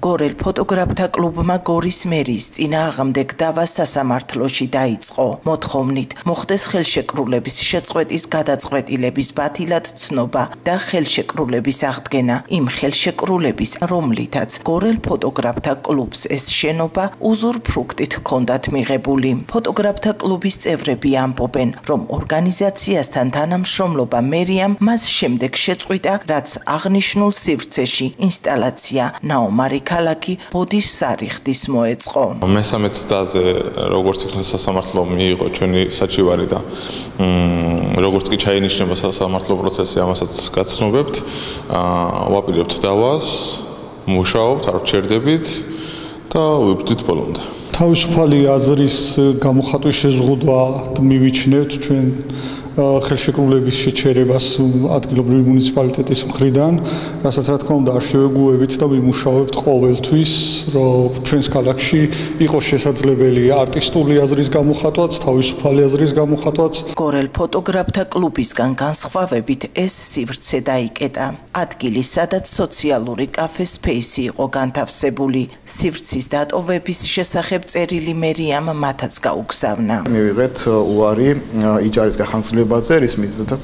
გორელ ფოტოგრაფთა კლუბმა გორის მერის წინააღმდეგ დავა სასამართლოში დაიწყო. მოთხოვნით მოხდეს ხელშეკრულების შეწყვეტის გადაწყვეტილების ბათილად ცნობა და ხელშეკრულების აღდგენა იმ ხელშეკრულების, რომლითაც გორელ ფოტოგრაფთა კლუბს ეს შენობა უზურპრუქტით ჰქონდათ მიღებული. ფოტოგრაფთა კლუბის წევრები ამბობენ, რომ ორგანიზაციასთან თანამშრომლობა მერიამ მას შემდეგ შეწყვიტა, რაც აღნიშნულ სივრცეში ინსტალაცია ნაომარი ქალაქი ბოდიშ სარიხდის მოეწყო. მესამე ცდაზე როგორც იქნა სასამართლო მიიღო ჩვენი საჩივარი და როგორც კი ჩაინიშნება სასამართლო პროცესი ამასაც გაცნობებთ, ვაპირებთ დავას, მუშაობთ, არ ვჩერდებით და ვიბრძვით ბოლომდე. თავისუფალი აზრის გამოხატვის შეზღუდვა მივიჩნევთ ჩვენ ხელშეკრულების შეჩერებას ადგილობრივი მუნიციპალიტეტის მხრიდან, რასაც რა თქმა უნდა არ შევეგუებით და ვიმუშავებთ ყოველთვის, რომ ჩვენს ქალაქში იყოს შესაძლებელი არტისტული აზრის გამოხატვაც, თავისუფალი აზრის გამოხატვაც. გორელ ფოტოგრაფთა კლუბისგან განსხვავებით ეს სივრცე დაიკეტა. ადგილი, სადაც სოციალური კაფე სპეისი იყო განთავსებული. სივრცის დატოვების შესახებ წერილი მერიამ მათაც გაუგზავნა. მივიღეთ უარი იჯარის გახანგრძლივებაზე, რის მიზეზადაც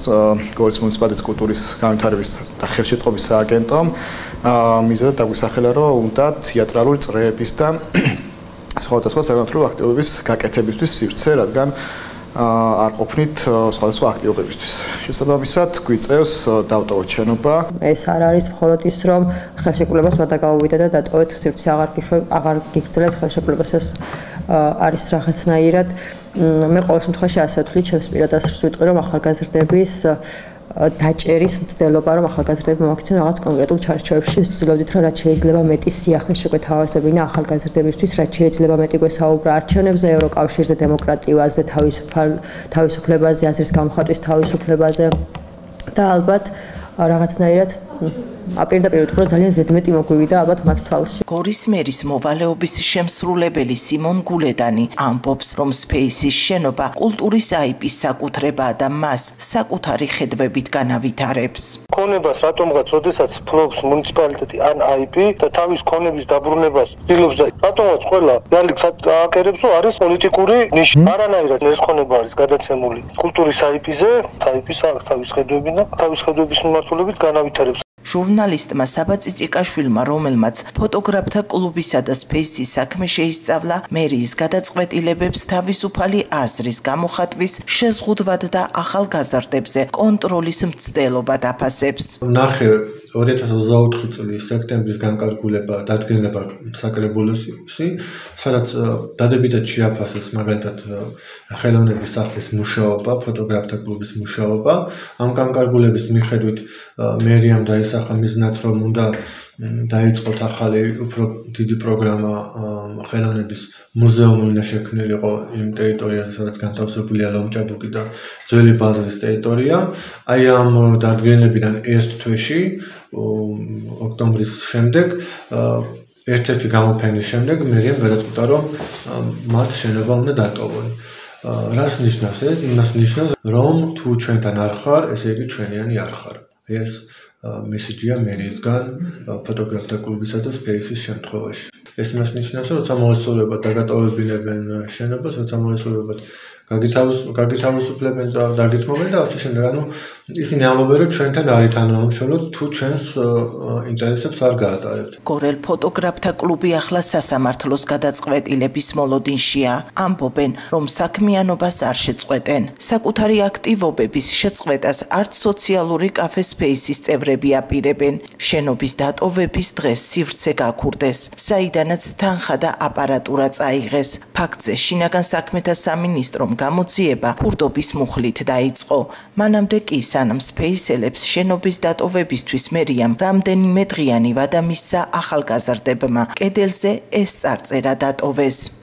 გორის მუნიციპალიტეტის კულტურის განვითარების და ხელშეწყობის სააგენტომ მიზეზად დაგვისახელა, რომ უნდა თეატრალური წრეების და სხვადასხვა საკონტროლო აქტივობების გაკეთებისთვის სივრცე, რადგან არ ყოფნით სხვადასხვა აქტივობებისთვის. შესაბამისად, გვიწევს დავტოვოთ შენობა. ეს არ არის მხოლოდ ის, რომ ხელშეკრულებას ვადაგაუვიდა და დატოვეთ სივრცე აღარ გიგრძელეთ ხელშეკრულებას, ეს არის რაღაცნაირად. მე ყოველ შემთხვევაში ასე ვთვლი, ჩემს პირად ასე ვიტყვი, რომ ახალგაზრდების დაჭერის მცდელობა, რომ ახალგაზრდები მოაქცენ რაღაც კონკრეტულ ჩარჩოებში, ვცდილობდით, რომ რაც შეიძლება მეტი სიახლე შეგვეთავაზებინა ახალგაზრდებისთვის, რაც შეიძლება მეტი გვესაუბრა არჩევნებზე, ევროკავშირზე, დემოკრატიაზე, თავისუფლებაზე, აზრის გამოხატვის თავისუფლებაზე და ალბათ რაღაცნაირად აპირდაპირ ვიტყვი, რომ ძალიან ზედმეტი მოგვივიდა ალბათ მათ თვალში. გორის მერის მოვალეობის შემსრულებელი სიმონ გულედანი ამბობს, რომ სპეისის შენობა კულტურის აიპის საკუთრებაა და მას საკუთარი ხედვებით განავითარებს. ქონებას რატომღაც, როდესაც ფლობს მუნიციპალიტეტი ან აიპი და თავის ქონების დაბრუნებას ცდილობს და რატომღაც ყველა რეალიკს აკერებს, რომ არის პოლიტიკური ნიშნა. არანაირად ეს ქონება არის გადაცემული კულტურის აიპიზე, აიპის აქვს თავის ხედვები და თავის ხედვების მიმართულებით განავითარებს. ჟურნალისტმა საბა წიწიკაშვილმა, რომელმაც ფოტოგრაფთა კლუბისა და სპეისის საქმე შეისწავლა, მერიის გადაწყვეტილებებს თავისუფალი აზრის გამოხატვის შეზღუდვად და ახალგაზრდებზე კონტროლის მცდელობად აფასებს. ნახე 2024 წლის სექტემბრის განკარგულება დადგენილება საკრებულოსი, სადაც დადებითად შეაფასეს მაგალითად ხელოვნების სახლის მუშაობა, ფოტოგრაფთა კლუბის მუშაობა. ამ განკარგულების მიხედვით მერიამ დაისახა მიზნად, რომ უნდა დაიწყოთ ახალი უფრო დიდი პროგრამა ხელოვნების მუზეუმი უნდა შექმნილიყო იმ ტერიტორიაზე, სადაც განთავსებულია ლომჭაბუკი და ძველი ბაზრის ტერიტორია. აი ამ დადგენილებიდან ერთ თვეში ოქტომბრის შემდეგ ერთ-ერთი გამოფენის შემდეგ მერიამ გადაწყვიტა, რომ მათ შენობა უნდა დატოვონ. რას ნიშნავს ეს? იმას ნიშნავს, რომ თუ ჩვენთან არ ხარ, ესე იგი ჩვენიანი არ ხარ. ეს მესიჯია მერიისგან ფოტოგრაფთა კლუბისა და სპეისის შემთხვევაში. ეს იმას ნიშნავს, რომ როცა მოესწორებათ და გატოვებინებენ შენობას, როცა მოესწორებათ გაგითავისუფლებენ და დაგითმობენ და ასე შემდეგ. ანუ ისინი ამბობენ, რომ ჩვენთან არის თანამშრომლობა, თუ ჩვენს ინტერესებს არ გაატარებთ. გორელ ფოტოგრაფთა კლუბი ახლა სასამართლოს გადაწყვეტილების მოლოდინშია. ამბობენ, რომ საქმიანობას არ შეწყვეტენ. საკუთარი აქტივობების შეწყვეტას არც სოციალური კაფე სპეისის წევრები აპირებენ. შენობის დატოვების დღეს სივრცე გაქურდეს, საიდანაც თანხა და აპარატურა წაიღეს. ფაქტზე შინაგან საქმეთა სამინისტრომ გამოძიება ფურდობის მუხლით დაიწყო. მანამდე კი სანამ სპეისელებს შენობის დატოვებისთვის მერიამ რამდენიმე დღიანი ვადა მისცა ახალგაზრდებმა, კედელზე ეს წარწერა დატოვეს.